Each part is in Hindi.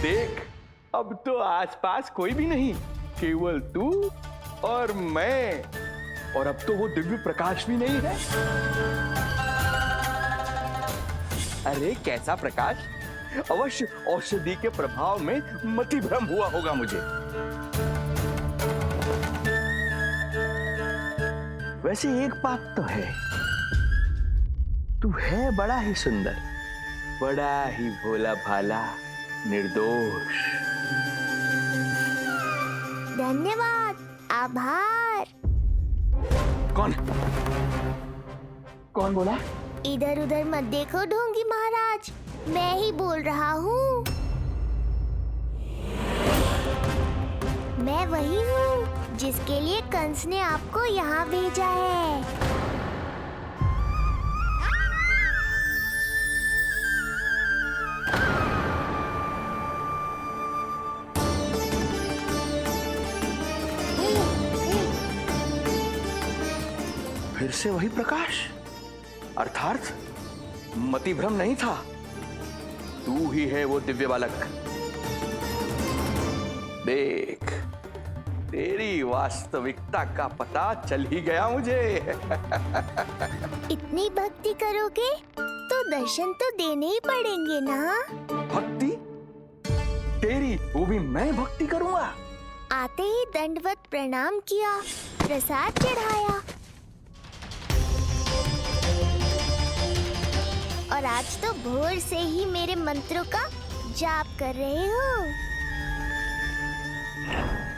देख, अब तो आसपास कोई भी नहीं, केवल तू और मैं। और अब तो वो दिव्य प्रकाश भी नहीं है। अरे कैसा प्रकाश? अवश्य औषधि के प्रभाव में मतिभ्रम हुआ होगा मुझे। वैसे एक बात तो है, तू है बड़ा ही सुंदर, बड़ा ही भोला भाला, निर्दोष। धन्यवाद, आभार। कौन बोला? इधर उधर मत देखो ढोंगी महाराज, मैं ही बोल रहा हूँ। मैं वही हूँ जिसके लिए कंस ने आपको यहाँ भेजा है। फिर से वही प्रकाश, अर्थात मतिभ्रम नहीं था, तू ही है वो दिव्य बालक। देख, तेरी वास्तविकता का पता चल ही गया मुझे। इतनी भक्ति करोगे तो दर्शन तो देने ही पड़ेंगे ना। भक्ति? तेरी? वो भी मैं भक्ति करूंगा? आते ही दंडवत प्रणाम किया, प्रसाद चढ़ाया, और आज तो भोर से ही मेरे मंत्रों का जाप कर रहे हो।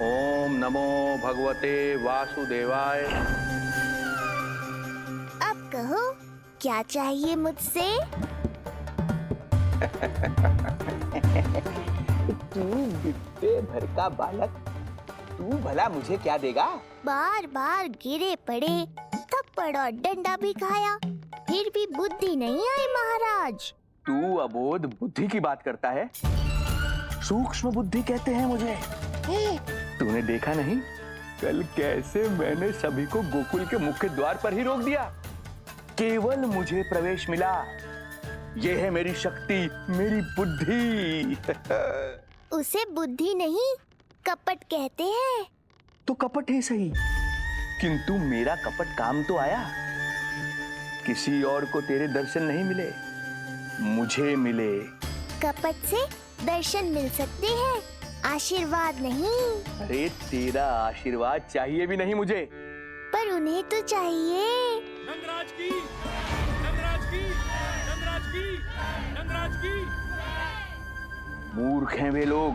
ओम नमो भगवते वासुदेवाय। अब कहो, क्या चाहिए मुझसे? तू बिट्टे भर का बालक, तू भला मुझे क्या देगा? बार बार गिरे पड़े, थप्पड़ और डंडा भी खाया, फिर भी बुद्धि नहीं आई महाराज। तू अबोध बुद्धि की बात करता है? सूक्ष्म बुद्धि कहते हैं मुझे। तूने देखा नहीं कल कैसे मैंने सभी को गोकुल के मुख्य द्वार पर ही रोक दिया? केवल मुझे प्रवेश मिला। ये है मेरी शक्ति, मेरी बुद्धि। उसे बुद्धि नहीं, कपट कहते हैं। तो कपट ही सही, किंतु मेरा कपट काम तो आया। किसी और को तेरे दर्शन नहीं मिले, मुझे मिले। कपट से दर्शन मिल सकते हैं, आशीर्वाद नहीं। अरे तेरा आशीर्वाद चाहिए भी नहीं मुझे। पर उन्हें तो चाहिए। नंदराज की, नंदराज की, नंदराज की, नंदराज की। मूर्ख हैं वे लोग।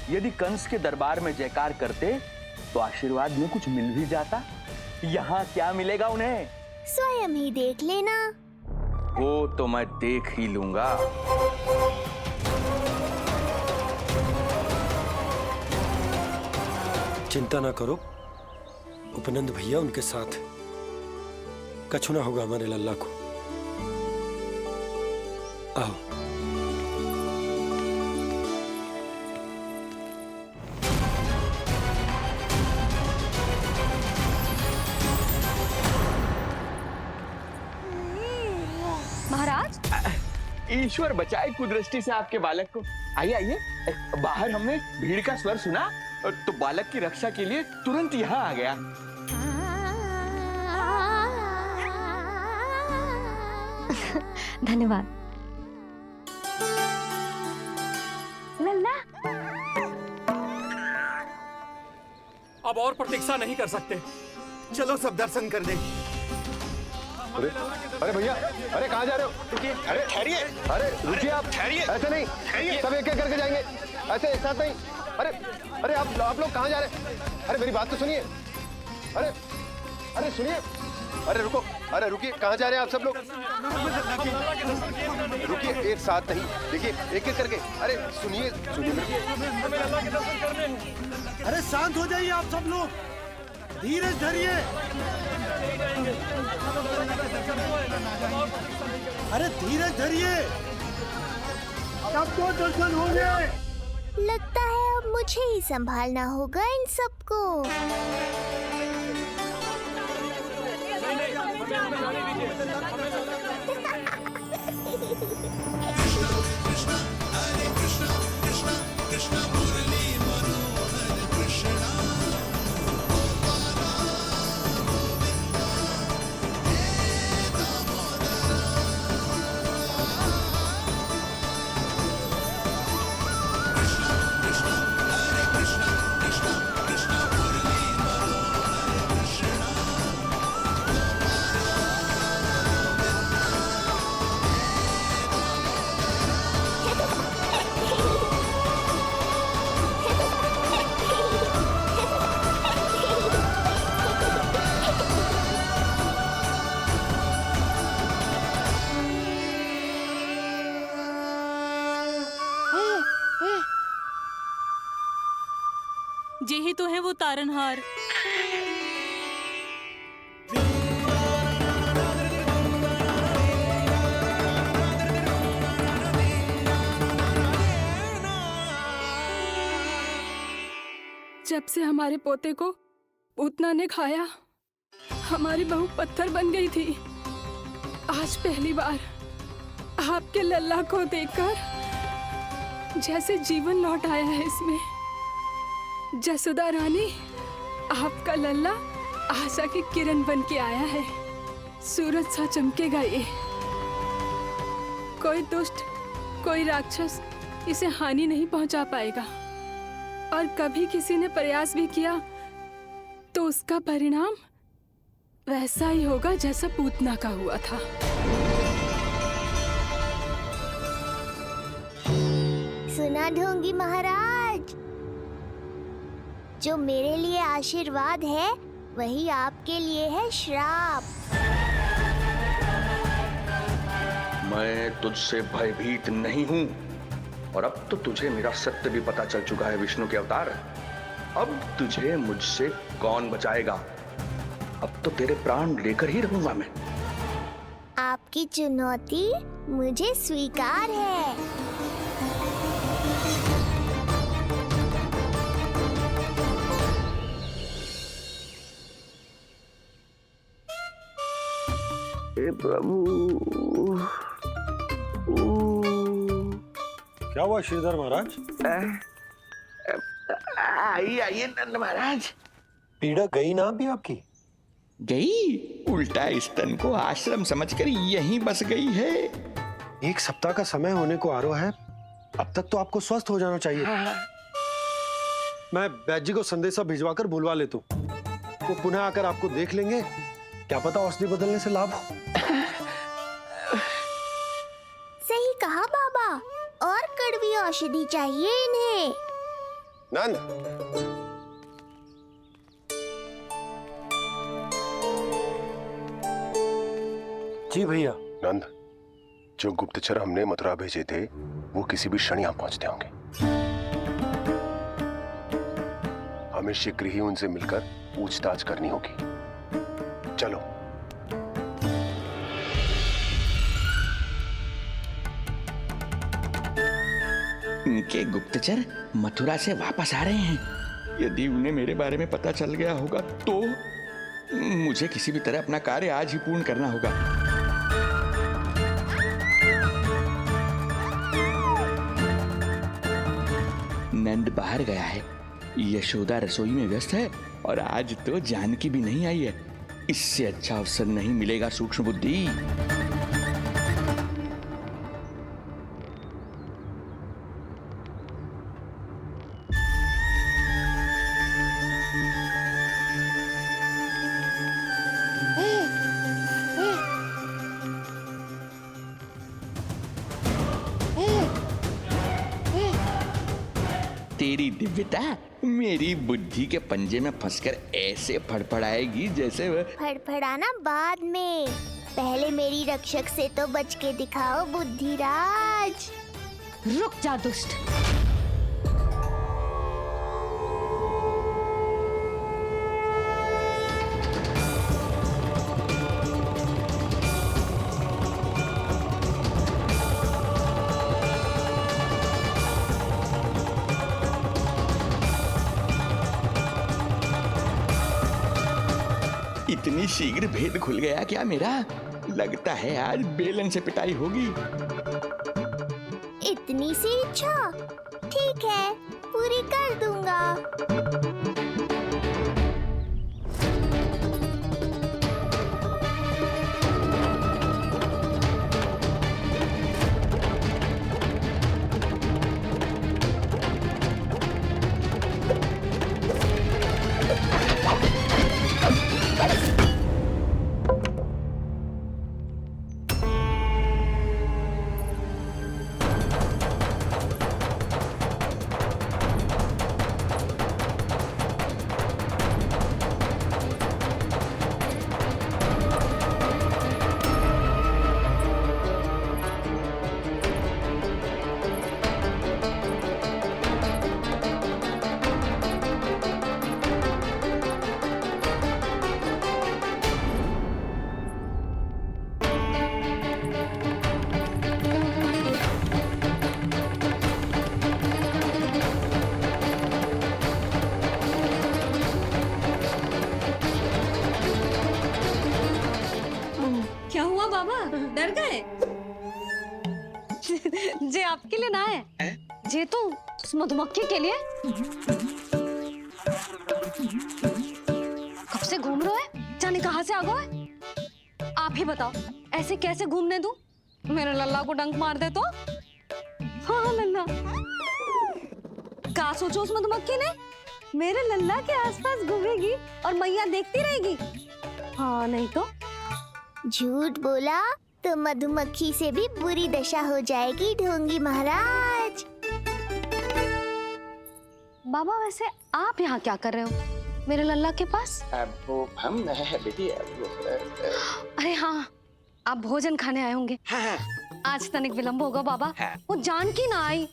यदि कंस के दरबार में जयकार करते तो आशीर्वाद में कुछ मिल भी जाता। यहाँ क्या मिलेगा उन्हें? स्वयं ही देख लेना। वो तो मैं देख ही लूंगा। चिंता ना करो, उपनंद भैया उनके साथ, कछु ना होगा हमारे लल्ला को। आओ। महाराज, ईश्वर बचाए कुदृष्टि से आपके बालक को। आइए आइए, बाहर हमने भीड़ का स्वर सुना तो बालक की रक्षा के लिए तुरंत यहाँ आ गया। धन्यवाद। लल्ला, अब और प्रतीक्षा नहीं कर सकते, चलो सब दर्शन कर लें। अरे भैया, अरे कहाँ जा रहे हो? अरे ठहरिए, अरे रुकिए आप, ठहरिए। ऐसे नहीं, सब एक एक करके जाएंगे, ऐसे एक साथ नहीं। अरे अरे आप लोग कहाँ जा रहे हैं? अरे मेरी बात तो सुनिए। अरे अरे सुनिए, अरे रुको, अरे रुकिए, कहाँ जा रहे हैं आप सब लोग? रुकिए, एक साथ नहीं, देखिए एक एक करके। अरे सुनिए सुनिए। अरे शांत हो जाइए आप सब लोग, धीरज धरिए। अरे धीरज धरिए, सबको दर्शन होंगे। लगता है अब मुझे ही संभालना होगा इन सबको। Krishna, Hare Krishna. जे ही तो है वो तारनहार। जब से हमारे पोते को पूतना ने खाया, हमारी बहू पत्थर बन गई थी। आज पहली बार आपके लल्ला को देखकर जैसे जीवन लौट आया है इसमें। जसोदा रानी, आपका लल्ला आशा की किरण बन के आया है। सूरज सा चमकेगा ये। कोई दुष्ट, कोई राक्षस इसे हानि नहीं पहुंचा पाएगा। और कभी किसी ने प्रयास भी किया तो उसका परिणाम वैसा ही होगा जैसा पूतना का हुआ था। सुना ढोंगी महाराज, जो मेरे लिए आशीर्वाद है वही आपके लिए है श्राप। मैं तुझसे भयभीत नहीं हूं, और अब तो तुझे मेरा सत्य भी पता चल चुका है विष्णु के अवतार। अब तुझे मुझसे कौन बचाएगा? अब तो तेरे प्राण लेकर ही रहूंगा मैं। आपकी चुनौती मुझे स्वीकार है। हे प्रभु, क्या हुआ श्रीधर महाराज? आइए नंद महाराज। पीड़ा गई ना अभी आपकी? गई? उल्टा स्तन को आश्रम समझकर यहीं बस गई है। 1 सप्ताह का समय होने को आ रहा है, अब तक तो आपको स्वस्थ हो जाना चाहिए। मैं बैद जी को संदेशा भिजवाकर बुलवा लेता हूँ। वो पुनः आकर आपको देख लेंगे, क्या पता औषधि बदलने से लाभ हो। सही कहा बाबा, और कड़वी औषधि चाहिए इन्हें। नंद, जी भैया। नंद, जो गुप्तचर हमने मथुरा भेजे थे वो किसी भी क्षण यहाँ पहुंचते होंगे। हमें शीघ्र ही उनसे मिलकर पूछताछ करनी होगी। चलो। उनके गुप्तचर मथुरा से वापस आ रहे हैं। यदि उन्हें मेरे बारे में पता चल गया होगा तो मुझे किसी भी तरह अपना कार्य आज ही पूर्ण करना होगा। नंद बाहर गया है, यशोदा रसोई में व्यस्त है, और आज तो जानकी भी नहीं आई है। इससे अच्छा अवसर नहीं मिलेगा सूक्ष्म बुद्धि। तेरी दिव्यता मेरी बुद्धि के पंजे में फंसकर ऐसे फड़फड़ाएगी जैसे वह। फड़फड़ाना बाद में, पहले मेरी रक्षक से तो बच के दिखाओ बुद्धिराज। रुक जा दुष्ट। इतनी शीघ्र भेद खुल गया क्या मेरा? लगता है आज बेलन से पिटाई होगी। इतनी सी इच्छा? ठीक है, पूरी कर दूंगा। डर गए? जे आपके लिए ना है, जे तो उस मधुमक्खी के लिए। कब से घूम रहे हो? जाने कहाँ से आ गए? आप ही बताओ, ऐसे कैसे घूमने दूं? मेरे लल्ला को डंक मार दे तो? हाँ लल्ला, क्या सोचो उस मधुमक्खी ने? मेरे लल्ला के आसपास घूमेगी और मैया देखती रहेगी। हाँ नहीं तो? झूठ बोला तो मधुमक्खी से भी बुरी दशा हो जाएगी ढोंगी महाराज। बाबा वैसे आप यहाँ क्या कर रहे हो मेरे लल्ला के पास? वो हम बेटी अरे हाँ, आप भोजन खाने आए होंगे। हाँ। आज तनिक विलंब होगा बाबा। हाँ। वो जानकी ना आई,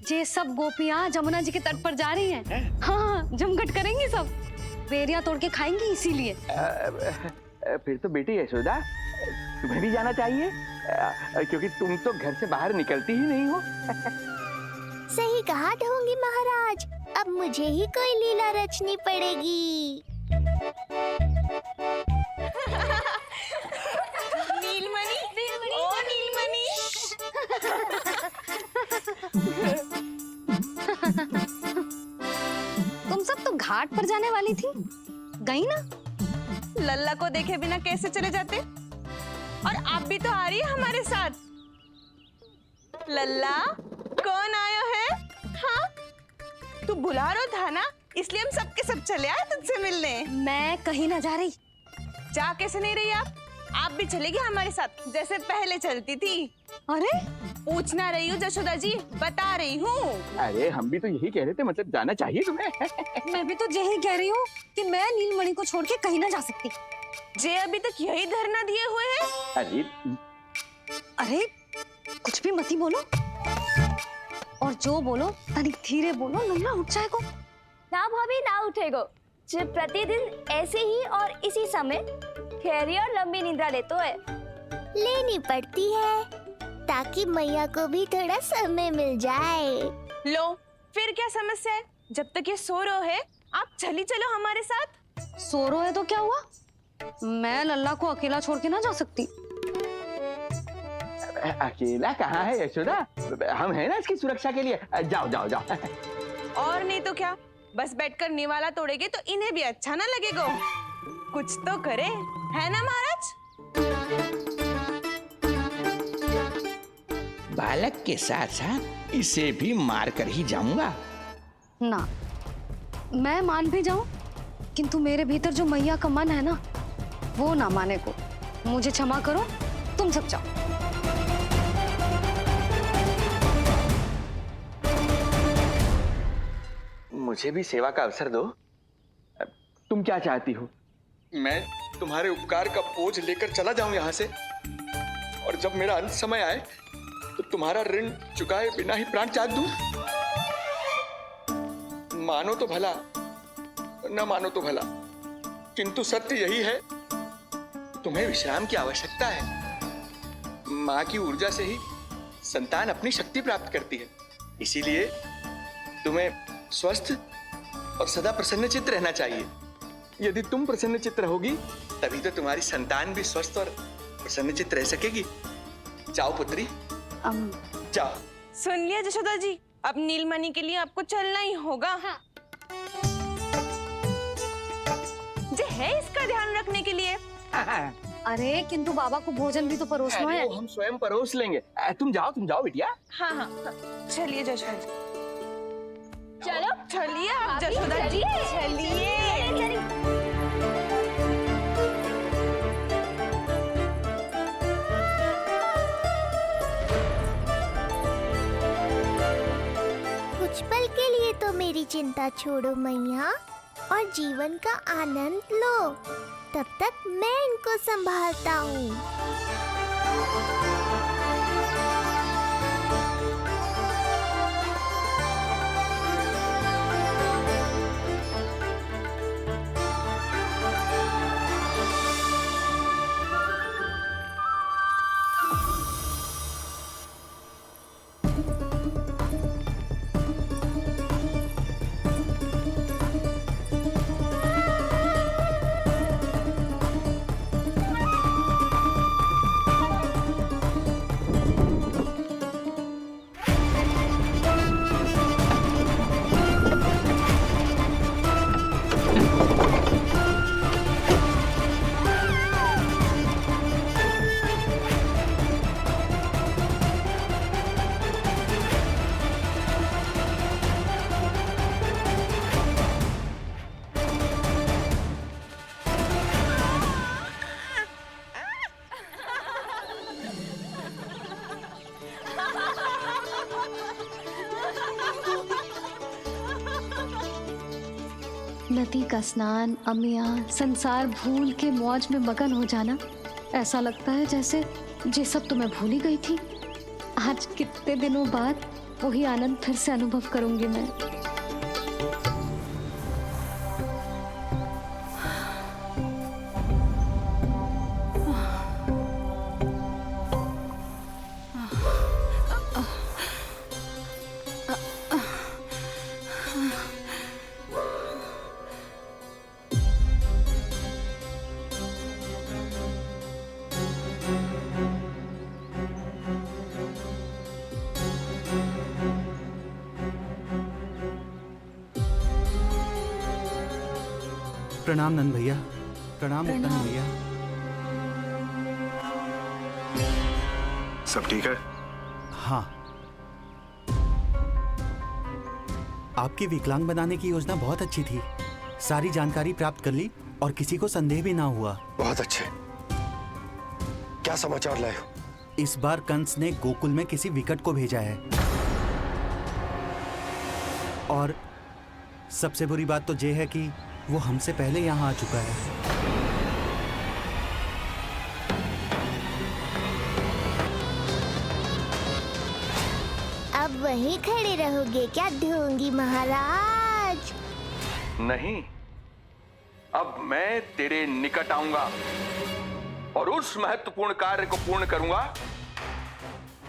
जे सब गोपियाँ जमुना जी के तट पर जा रही हैं। हाँ, जमघट करेंगी सब, बेरिया तोड़ के खाएंगी इसीलिए। फिर तो बेटी यशोदा तुम्हें भी जाना चाहिए, क्योंकि तुम तो घर से बाहर निकलती ही नहीं हो। सही कहा ढोंगी महाराज, अब मुझे ही कोई लीला रचनी पड़ेगी। नीलमणि, ओ नीलमणि। तुम सब तो घाट पर जाने वाली थी, गई ना? लल्ला को देखे बिना कैसे चले जाते? और आप भी तो आ रही है हमारे साथ। लल्ला, कौन आयो है? हाँ, तू बुला रहा था ना, इसलिए हम सबके सब चले आए तुझसे मिलने। मैं कहीं ना जा रही। जा कैसे नहीं रही आप भी चलेगी हमारे साथ जैसे पहले चलती थी। अरे पूछना रही हूँ जशोदा जी, बता रही हूँ। अरे हम भी तो यही कह रहे थे, मतलब जाना चाहिए तुम्हें। मैं भी तो यही कह रही हूँ कि मैं नीलमणि को छोड़ के कहीं ना जा सकती। जे अभी तक यही धरना दिए हुए हैं। अरे कुछ भी मत ही बोलो, और जो बोलो तनिक धीरे बोलो, लल्ला उठ जाएगा। ना भाभी ना उठेगो, जो प्रतिदिन ऐसे ही और इसी समय गहरी और लंबी निद्रा लेते है। लेनी पड़ती है ताकि मैया को भी थोड़ा समय मिल जाए। लो, फिर क्या समस्या है? जब तक ये सो रहे है, आप चली चलो हमारे साथ। सो रहे है तो क्या हुआ? मैं लल्ला को अकेला छोड़ के ना जा सकती। अकेला कहाँ है यशोदा, हम हैं ना इसकी सुरक्षा के लिए। जाओ जाओ जाओ। और नहीं तो क्या, बस बैठकर निवाला तोड़ेगे तो इन्हें भी अच्छा ना लगेगा। कुछ तो करे, है ना महाराज? बालक के साथ साथ इसे भी मार कर ही जाऊंगा। ना, मैं मान भी जाऊं, किंतु मेरे भीतर जो मैया का मन है ना, वो ना माने को। मुझे क्षमा करो, तुम सब जाओ। मुझे भी सेवा का अवसर दो। तुम क्या चाहती हो? मैं तुम्हारे उपकार का बोझ लेकर चला जाऊं यहाँ से, और जब मेरा अंत समय आए तो तुम्हारा ऋण चुकाए बिना ही प्राण त्याग दूं। मानो तो भला, न मानो तो भला, किंतु सत्य यही है, तुम्हें विश्राम की आवश्यकता है। माँ की ऊर्जा से ही संतान अपनी शक्ति प्राप्त करती है, इसीलिए तुम्हें स्वस्थ और सदा प्रसन्नचित्त रहना चाहिए। यदि तुम प्रसन्नचित्त रहोगी, तभी तो तुम्हारी संतान भी स्वस्थ और प्रसन्नचित्त रह सकेगी। जाओ पुत्री, जाओ। सुन लिया जशोदा जी, अब नीलमणि के लिए आपको चलना ही होगा। हाँ। जे है इसका ध्यान रखने के लिए। अरे किंतु बाबा को भोजन भी तो परोसना है। वो हम स्वयं परोस लेंगे। तुम जाओ बिटिया। हाँ हाँ, चलिए जशोदा जी। चलो चलिए आप जशोदा जी, चलिए। कुछ पल के लिए तो मेरी चिंता छोड़ो मैया, और जीवन का आनंद लो। तब तक मैं इनको संभालता हूँ। नदी का स्नान, अमिया, संसार भूल के मौज में मगन हो जाना, ऐसा लगता है जैसे ये सब तो मैं भूल ही गई थी। आज कितने दिनों बाद वही आनंद फिर से अनुभव करूंगी मैं। प्रणाम नंद भैया। प्रणाम नंद भैया। सब ठीक है? हाँ। आपकी विकलांग बनाने की योजना बहुत अच्छी थी। सारी जानकारी प्राप्त कर ली और किसी को संदेह भी ना हुआ। बहुत अच्छे। क्या समाचार लाए हो? इस बार कंस ने गोकुल में किसी विकट को भेजा है। और सबसे बुरी बात तो ये है कि वो हमसे पहले यहाँ आ चुका है। अब वहीं खड़े रहोगे क्या ढोंगी महाराज? नहीं, अब मैं तेरे निकट आऊंगा और उस महत्वपूर्ण कार्य को पूर्ण करूंगा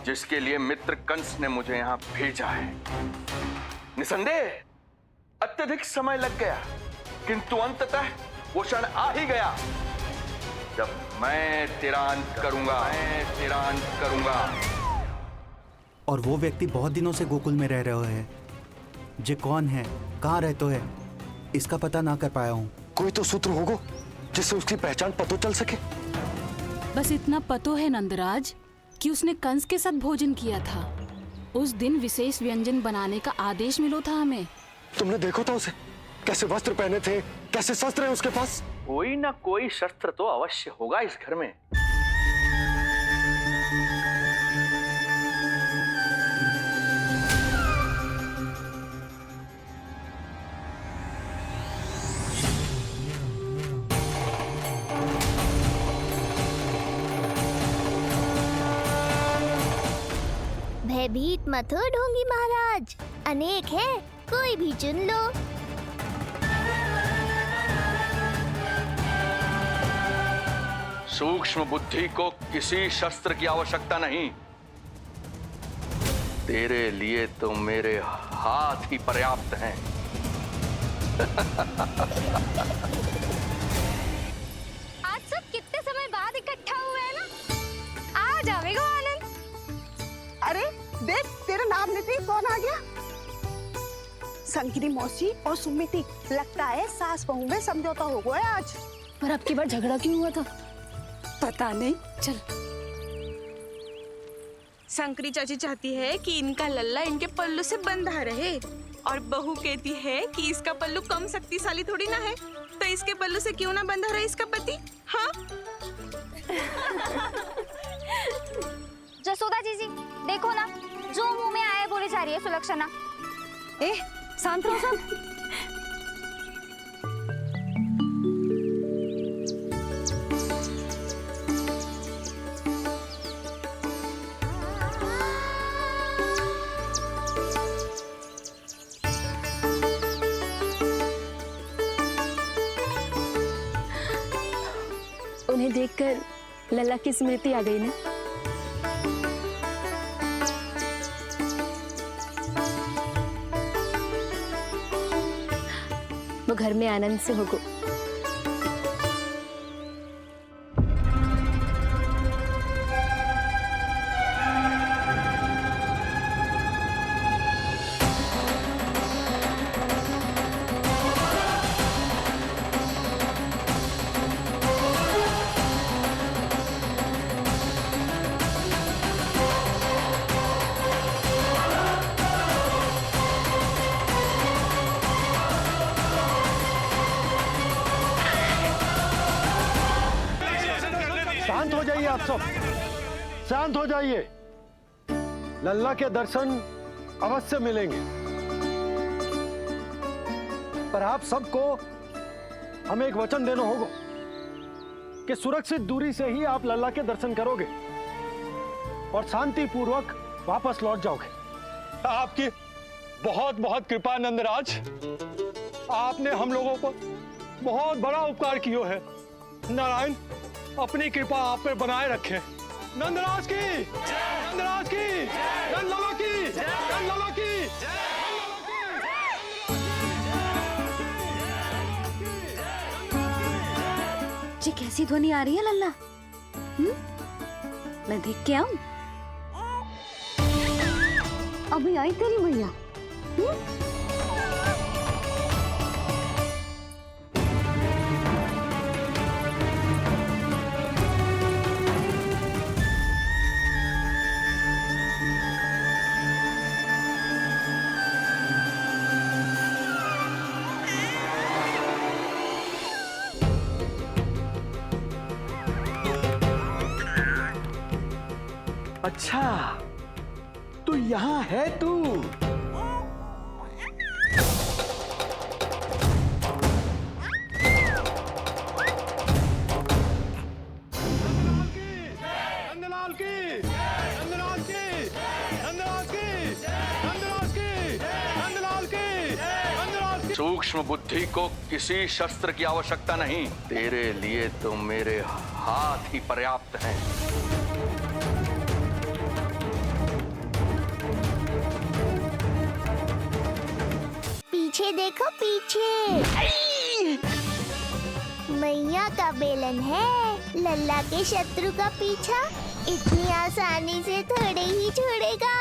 जिसके लिए मित्र कंस ने मुझे यहां भेजा है। निसंदेह अत्यधिक समय लग गया, किंतु अंततः वो क्षण आ ही गया जब मैं तेरा अंत करूंगा। और वो व्यक्ति बहुत दिनों से गोकुल में रह रहे हैं। जे कौन है, कहाँ रहते है, इसका पता ना कर पाया हूँ। कोई तो सूत्र होगा जिससे उसकी पहचान पता चल सके। बस इतना पतो है नंदराज कि उसने कंस के साथ भोजन किया था। उस दिन विशेष व्यंजन बनाने का आदेश मिलो था हमें। तुमने देखो था उसे? कैसे वस्त्र पहने थे, कैसे शस्त्र है उसके पास? कोई ना कोई शस्त्र तो अवश्य होगा इस घर में। भयभीत मत हो ढोंगी महाराज, अनेक है, कोई भी चुन लो। सूक्ष्म बुद्धि को किसी शस्त्र की आवश्यकता नहीं। तेरे लिए तो मेरे हाथ ही पर्याप्त हैं। आज सब कितने समय बाद इकट्ठा हुए हैं ना, आ जाएगा आनंद। अरे देख, तेरा नाम लेते ही कौन आ गया? संगिनी मौसी और सुमिति, लगता है सास बहू में समझौता हो गया है आज। पर अब की बार झगड़ा क्यों हुआ था? पता नहीं। चल। शंकरी चाची चाहती है कि इनका लल्ला इनके पल्लू से बंधा रहे, और बहू कहती है कि इसका पल्लू कम शक्तिशाली थोड़ी ना है, तो इसके पल्लू से क्यों ना बंधा रहे इसका पति। हाँ? जसोदा जीजी, देखो ना, जो मुंह में आए बोली जा रही है सुलक्षणा। ए, शांत रहो सब। उन्हें देखकर लल्ला की स्मृति आ गई ना। वो घर में आनंद से होगो। शांत हो जाइए आप सब, शांत हो जाइए। लल्ला के दर्शन अवश्य मिलेंगे। पर आप सबको हमें एक वचन देना होगा कि सुरक्षित दूरी से ही आप लल्ला के दर्शन करोगे और शांति पूर्वक वापस लौट जाओगे। आपकी बहुत बहुत कृपा नंदराज, आपने हम लोगों को बहुत बड़ा उपकार किया है। नारायण अपनी कृपा आप पर बनाए रखे। नंदराज की, नंदराज की, नंदलाला की, नंदलाला की। जी कैसी ध्वनि आ रही है लल्ला? मैं देख के आऊं? अभी आई तेरी मैया। अच्छा, तो यहाँ है तू। नंदलाल की, नंदलाल की, नंदलाल की, नंदलाल की, नंदलाल की, नंदलाल की। सूक्ष्म बुद्धि को किसी शस्त्र की आवश्यकता नहीं। तेरे लिए तो मेरे हाथ ही पर्याप्त हैं। पीछे देखो पीछे, मैया का बेलन है। लल्ला के शत्रु का पीछा इतनी आसानी से थोड़े ही छोड़ेगा।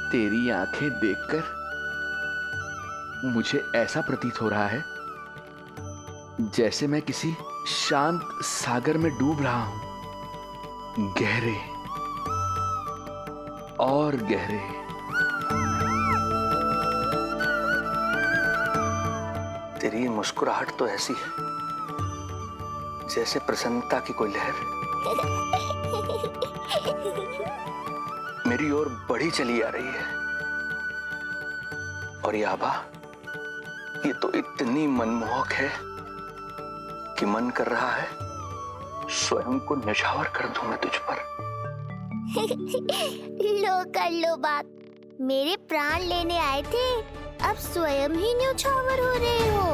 तेरी आंखें देखकर मुझे ऐसा प्रतीत हो रहा है जैसे मैं किसी शांत सागर में डूब रहा हूं, गहरे और गहरे। तेरी मुस्कुराहट तो ऐसी है जैसे प्रसन्नता की कोई लहर मेरी ओर बढ़ी चली आ रही है। और ये आभा, ये तो इतनी मनमोहक है कि मन कर रहा है स्वयं को न्यौछावर कर दूं मैं तुझ पर। लो कर लो बात। मेरे प्राण लेने आए थे, अब स्वयं ही न्यौछावर हो रहे हो।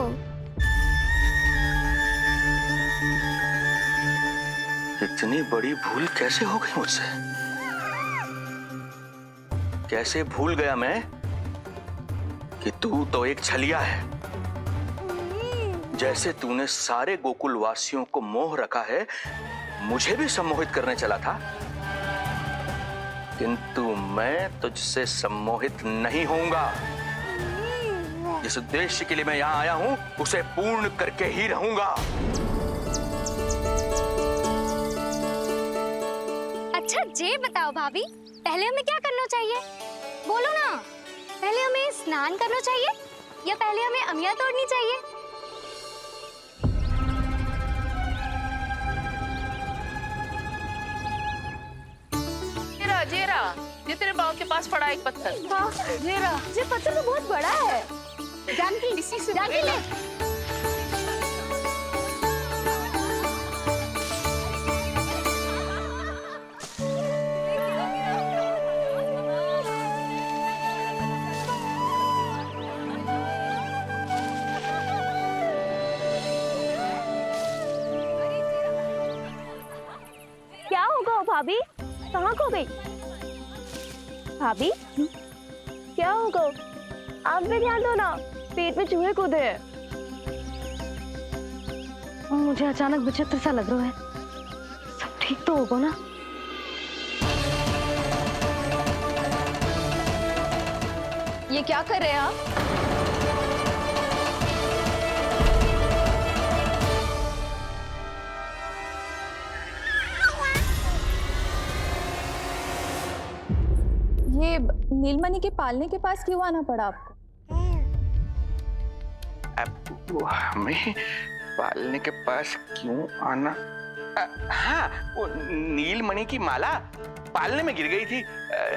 इतनी बड़ी भूल कैसे हो गई मुझसे? कैसे भूल गया मैं कि तू तो एक छलिया है। जैसे तूने सारे गोकुल वासियों को मोह रखा है, मुझे भी सम्मोहित करने चला था, किंतु मैं तुझसे सम्मोहित नहीं होऊंगा। जिस उद्देश्य के लिए मैं यहां आया हूं उसे पूर्ण करके ही रहूंगा। अच्छा ये बताओ भाभी, पहले हमें क्या करना चाहिए? बोलो ना। पहले हमें स्नान करना चाहिए या पहले हमें अमिया तोड़नी चाहिए? जेरा, ये तेरे बाव के पास पड़ा एक पत्थर। हाँ, ये पत्थर तो बहुत बड़ा है। जानकी, जानकी ले। क्या होगा भाभी? कहाँ खो गई भाभी? क्या होगा? आप भी ध्यान दो ना, पेट में चूहे कूदे हैं। मुझे अचानक विचित्र सा लग रहा है। सब ठीक तो होगा ना? ये क्या कर रहे हैं आप? ये नीलमणि के पालने के पास क्यों आना पड़ा आपको? अब वो हमें पालने के पास क्यों आना? हाँ, वो नीलमणि की माला पालने में गिर गई थी,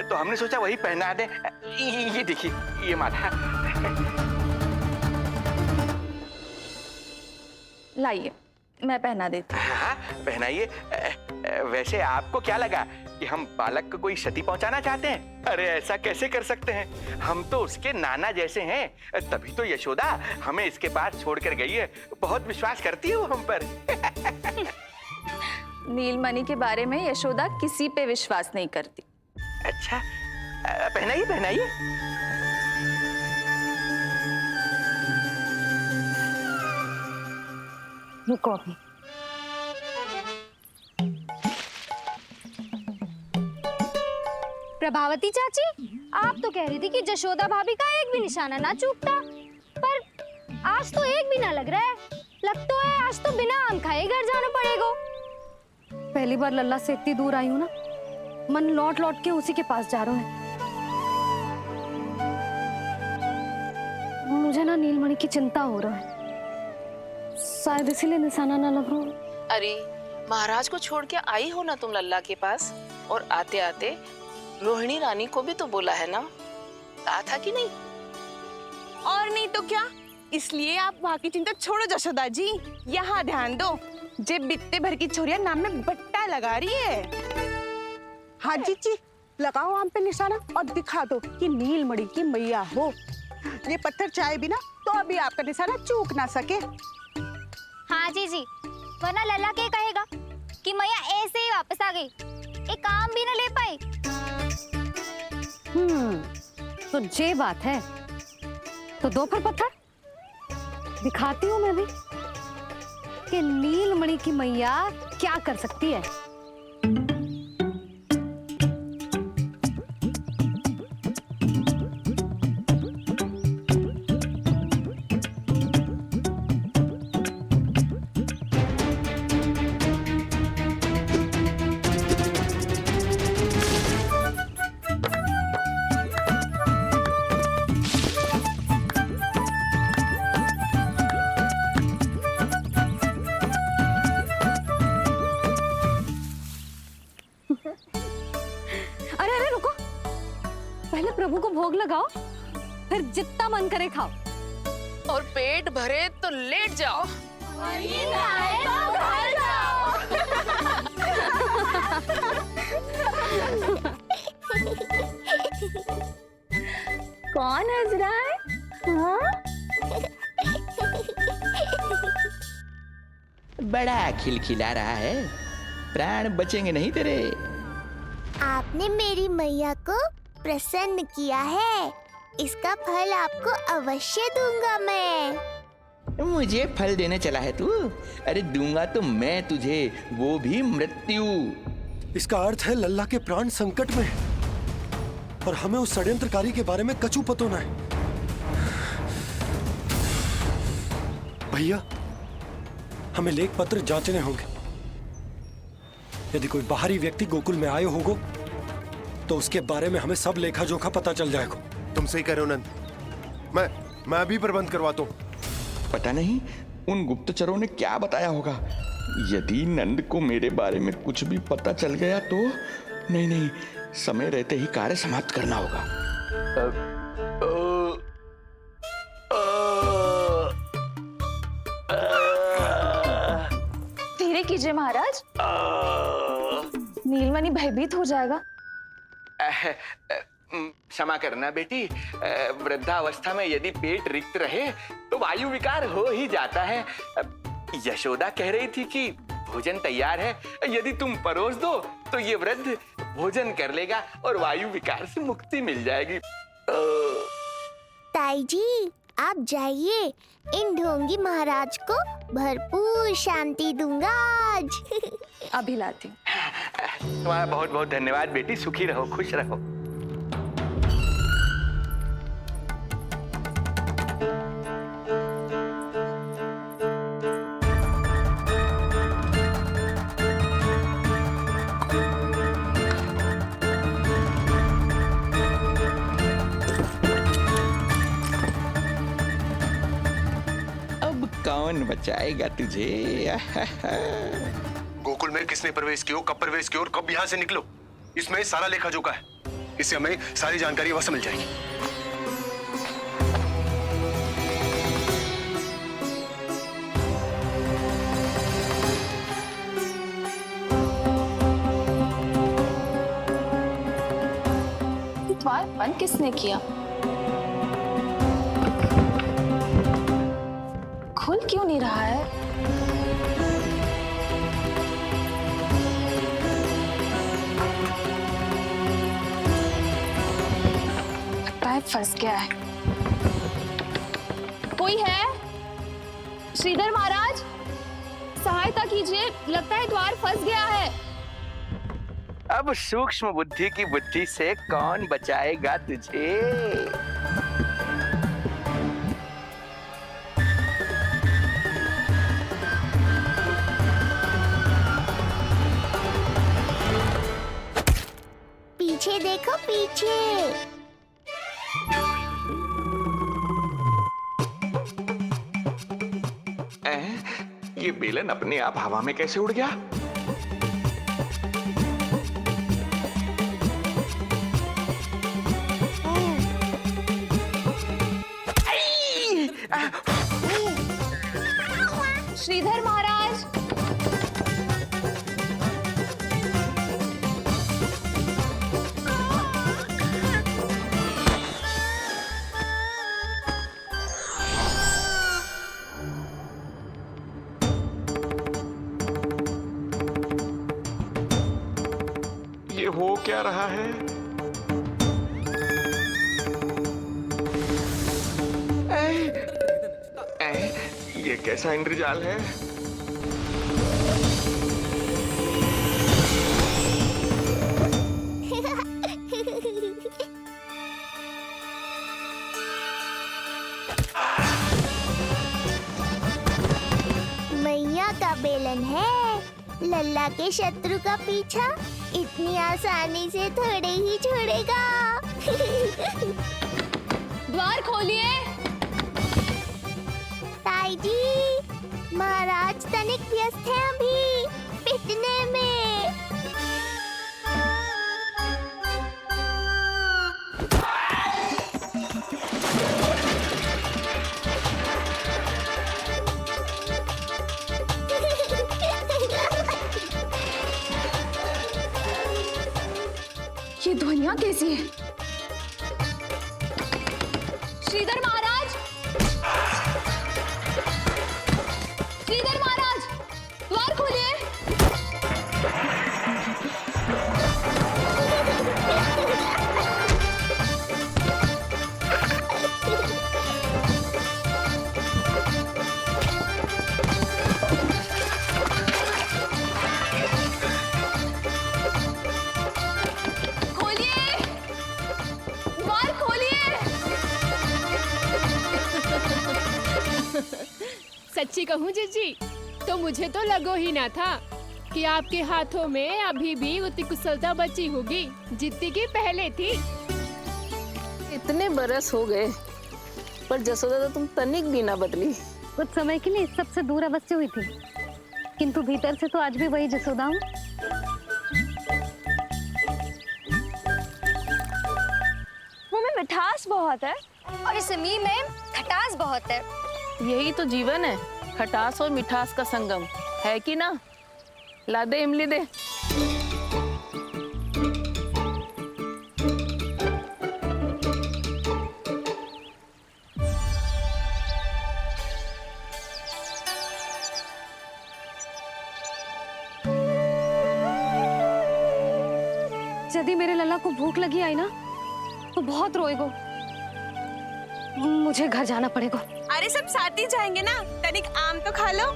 तो हमने सोचा वही पहना दे। ये देखिए, ये माला। लाइए, मैं पहना देती हूँ। हाँ, पहनाइए। वैसे आपको क्या लगा कि हम बालक को कोई क्षति पहुंचाना चाहते हैं? अरे ऐसा कैसे कर सकते हैं, हम तो उसके नाना जैसे हैं, तभी तो यशोदा हमें इसके पास छोड़कर गई है। बहुत विश्वास करती है वो हम पर। नीलमणि के बारे में यशोदा किसी पे विश्वास नहीं करती। अच्छा, पहनाइए पहनाइए। रुको अभी। प्रभावती चाची, आप तो कह रही थी कि जशोदा भाभी का एक भी निशाना ना चूकता, पर आज तो एक भी ना लग रहा है। लगता है आज तो बिना आम खाए घर जाना पड़ेगा। पहली बार लल्ला से इतनी दूर आई हूँ ना, मन लौट लौट के उसी के पास जा रहा है। मुझे ना नीलमणि की चिंता हो रहा है, शायद इसीलिए निशाना ना लग रहा हो। अरे महाराज को छोड़ के आई हो ना तुम लल्ला के पास, और आते आते रोहिणी रानी को भी तो बोला है ना, कहा था कि नहीं? और नहीं तो क्या, इसलिए आप वहाँ की चिंता छोड़ो जशोदा जी, यहाँ ध्यान दो। जे बित्ते भर की छोरिया नाम में बट्टा लगा रही है। हाँ जी, लगाओ आम पे निशाना और दिखा दो कि नीलमणि की मैया हो। ये पत्थर चाहे भी ना तो अभी आपका निशाना चूक ना सके। हाँ जी, वरना लल्ला के कहेगा कि मैया ऐसे ही वापस आ गई, एक काम भी ना ले पाई। तो ये बात है, तो दो फिर पत्थर दिखाती हूँ मैं भी कि नीलमणि की मैया क्या कर सकती है। अरे रुको, पहले प्रभु को भोग लगाओ, फिर जितना मन करे खाओ, और पेट भरे तो लेट जाओ। कौन हंस रहा है? हाँ? बड़ा खिलखिला रहा है, प्राण बचेंगे नहीं तेरे। आपने मेरी मैया को प्रसन्न किया है, इसका फल आपको अवश्य दूंगा मैं। मुझे फल देने चला है तू? अरे दूंगा तो मैं तुझे, वो भी मृत्यु। इसका अर्थ है लल्ला के प्राण संकट में है और हमें उस षड्यंत्रकारी के बारे में कचू पतोना है। भैया, हमें लेख पत्र जांचने होंगे। यदि कोई बाहरी व्यक्ति गोकुल में आए होगो तो उसके बारे में हमें सब लेखा जोखा पता चल जाएगा। तुम सही कह रहे हो नंद, मैं भी प्रबंध करवाता हूँ। पता नहीं उन गुप्तचरों ने क्या बताया होगा। यदि नंद को मेरे बारे में कुछ भी पता चल गया तो नहीं, समय रहते ही कार्य समाप्त करना होगा। धीरे कीजिए महाराज, नीलमणि भयभीत हो जाएगा। क्षमा करना बेटी, वृद्धावस्था में यदि पेट रिक्त रहे तो वायु विकार हो ही जाता है। यशोदा कह रही थी कि भोजन तैयार है, यदि तुम परोस दो तो ये वृद्ध भोजन कर लेगा और वायु विकार से मुक्ति मिल जाएगी। ताई जी, आप जाइए, इन ढोंगी महाराज को भरपूर शांति दूंगा आज। अभी लाती हूँ। तुम्हारा बहुत बहुत धन्यवाद बेटी, सुखी रहो, खुश रहो। बचाएगा तुझे? गोकुल में किसने प्रवेश किया, कब प्रवेश किया और कब यहाँ से निकलो, इसमें सारा लेखा जोखा है। इससे हमें सारी जानकारी वहां से मिल जाएगी। द्वार बंद किसने किया? खुल क्यों नहीं रहा है? लगता है फंस गया है। कोई है? श्रीधर महाराज, सहायता कीजिए, लगता है द्वार फंस गया है। अब सूक्ष्म बुद्धि की बुद्धि से कौन बचाएगा तुझे? पीछे देखो, पीछे। ये बेलन अपने आप हवा में कैसे उड़ गया? श्रीधर महाराज, ये हो क्या रहा है? ये कैसा इंद्रजाल है? मैया का बेलन है, लल्ला के शत्रु का पीछा इतनी आसानी से थोड़े ही छोड़ेगा। द्वार खोलिए। ताई जी, महाराज तनिक व्यस्त है अभी पिटने में। ये ध्वनियाँ कैसी है? श्रीधर महाराज, श्रीधर महाराज, द्वार खोलिए। खोलिए, द्वार खोलिए। सच्ची कहूँ जीजी, तो मुझे तो लगो ही ना था कि आपके हाथों में अभी भी उतनी कुशलता बची होगी जितनी की पहले थी। इतने बरस हो गए पर जसोदा तो तुम तनिक भी ना बदली। कुछ समय के लिए सबसे दूर अवश्य हुई थी, किंतु भीतर से तो आज भी वही जसोदा हूँ। मुंह में मिठास बहुत है और इस मी में खटास बहुत है। यही तो जीवन है, खटास और मिठास का संगम, है कि ना? ला दे इमली दे। यदि मेरे लल्ला को भूख लगी आई ना तो बहुत रोएगो। मुझे घर जाना पड़ेगा। अरे सब साथ ही जाएंगे ना, तनिक आम तो खा लो।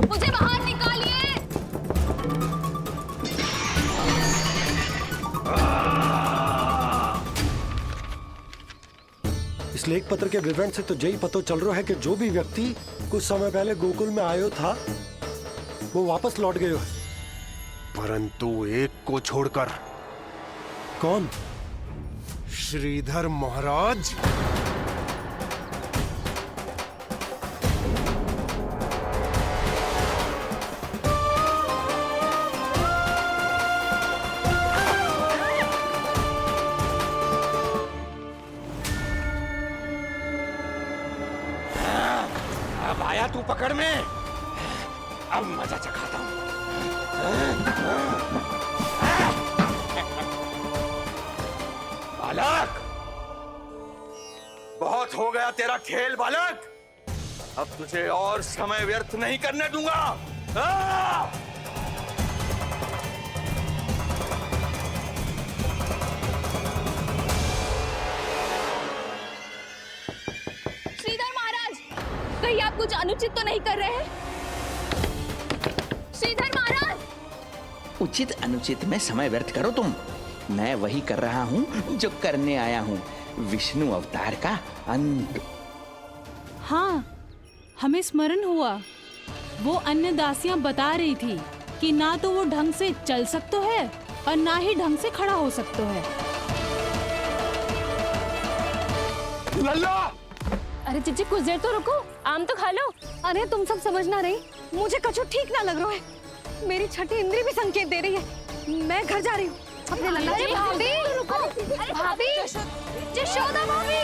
मुझे बाहर निकालिए। इस लेख पत्र के विवरण से तो यही पता चल रहा है कि जो भी व्यक्ति कुछ समय पहले गोकुल में आयो था वो वापस लौट गयो है, परंतु एक को छोड़कर। कौन? श्रीधर महाराज। अब आया तू पकड़ में, अब मजा चखाता हूं। बालक, बहुत हो गया तेरा खेल बालक, अब तुझे और समय व्यर्थ नहीं करने दूंगा। श्रीधर महाराज, कहीं आप कुछ अनुचित तो नहीं कर रहे हैं? श्रीधर महाराज! उचित अनुचित में समय व्यर्थ करो तुम, मैं वही कर रहा हूँ जो करने आया हूँ, विष्णु अवतार का अंत। हाँ, हमें स्मरण हुआ, वो अन्य दासियां बता रही थी कि ना तो वो ढंग से चल सकते है और ना ही ढंग से खड़ा हो सकते है। लल्ला! अरे चिच्ची, कुछ देर तो रुको, आम तो खा लो। अरे तुम सब समझना नहीं, मुझे कछु ठीक ना लग रहा है। मेरी छठी इंद्री भी संकेत दे रही है। मैं घर जा रही हूँ अपने लल्ला। अरे भाभी, रुको। भाभी, जशोदा भाभी।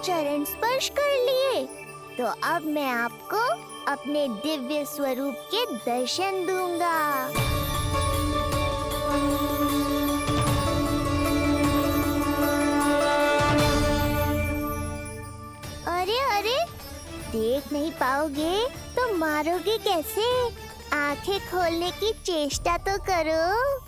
चरण स्पर्श कर लिए तो अब मैं आपको अपने दिव्य स्वरूप के दर्शन दूंगा। अरे अरे, देख नहीं पाओगे तो मारोगे कैसे? आंखें खोलने की चेष्टा तो करो।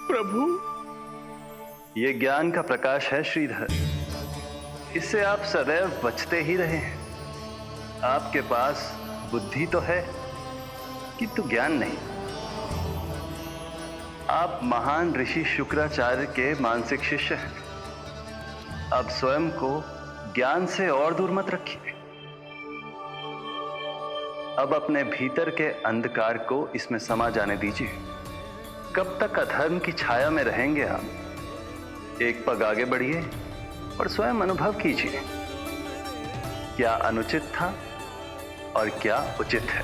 प्रभु, ये ज्ञान का प्रकाश है श्रीधर, इससे आप सदैव बचते ही रहे हैं। आपके पास बुद्धि तो है किंतु ज्ञान नहीं। आप महान ऋषि शुक्राचार्य के मानसिक शिष्य हैं। आप स्वयं को ज्ञान से और दूर मत रखिए। अब अपने भीतर के अंधकार को इसमें समा जाने दीजिए। कब तक अधर्म की छाया में रहेंगे हम? एक पग आगे बढ़िए और स्वयं अनुभव कीजिए, क्या अनुचित था और क्या उचित है।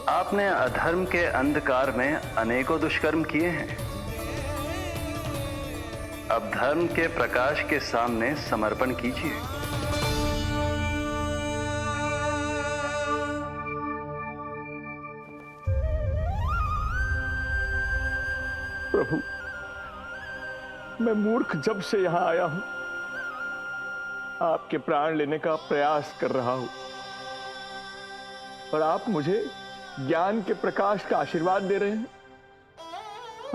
आपने अधर्म के अंधकार में अनेकों दुष्कर्म किए हैं। अब धर्म के प्रकाश के सामने समर्पण कीजिए। प्रभु, मैं मूर्ख जब से यहां आया हूं, आपके प्राण लेने का प्रयास कर रहा हूं और आप मुझे ज्ञान के प्रकाश का आशीर्वाद दे रहे हैं।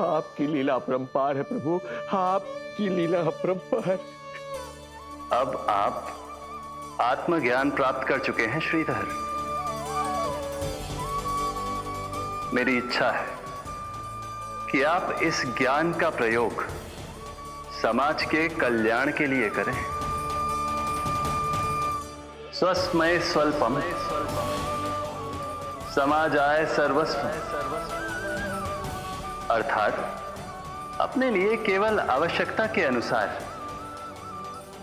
आपकी लीला अपरंपार है प्रभु, आपकी लीला अपरंपार। अब आप आत्मज्ञान प्राप्त कर चुके हैं श्रीधर। मेरी इच्छा है कि आप इस ज्ञान का प्रयोग समाज के कल्याण के लिए करें। स्वस्मय स्वल्पम समाजाय सर्वस्व, अर्थात अपने लिए केवल आवश्यकता के अनुसार,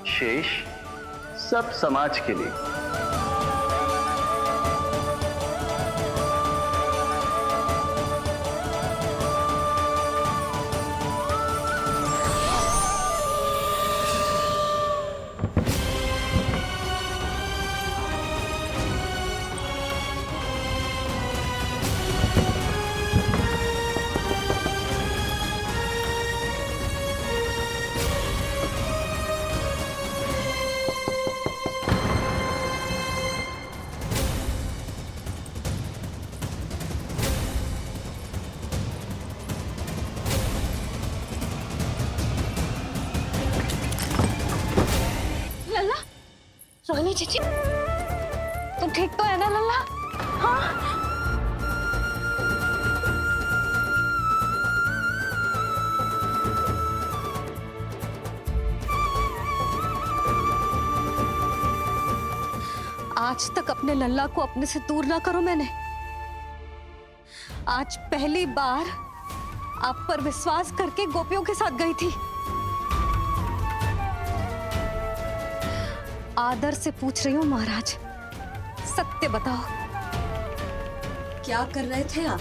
शेष सब समाज के लिए। रोहिणी चीची, तुम ठीक तो है ना लल्ला? हाँ। आज तक अपने लल्ला को अपने से दूर ना करो मैंने। आज पहली बार आप पर विश्वास करके गोपियों के साथ गई थी। आदर से पूछ रही हूँ महाराज, सत्य बताओ, क्या कर रहे थे आप?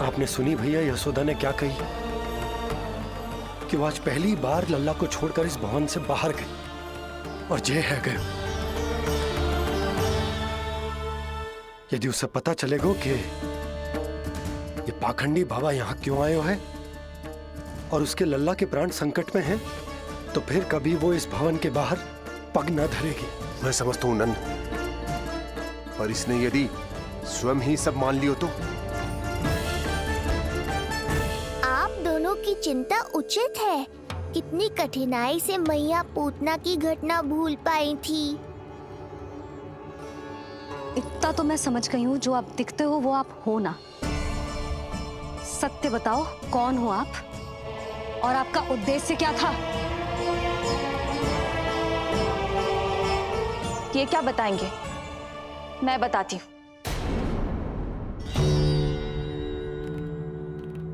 आपने सुनी भैया यशोदा ने क्या कही कि वो आज पहली बार लल्ला को छोड़कर इस भवन से बाहर गई और जे है गए। यदि उसे पता चलेगा कि ये पाखंडी बाबा यहाँ क्यों आए हैं और उसके लल्ला के प्राण संकट में हैं, तो फिर कभी वो इस भवन के बाहर पग न धरेगी। मैं समझता हूं नंद, पर इसने यदि स्वयं ही सब मान लियो तो? आप दोनों की चिंता उचित है। कितनी कठिनाई से मैया पूतना की घटना भूल पाई थी। इतना तो मैं समझ गई हूँ, जो आप दिखते हो वो आप हो ना। सत्य बताओ, कौन हो आप और आपका उद्देश्य क्या था? ये क्या बताएंगे? मैं बताती हूँ।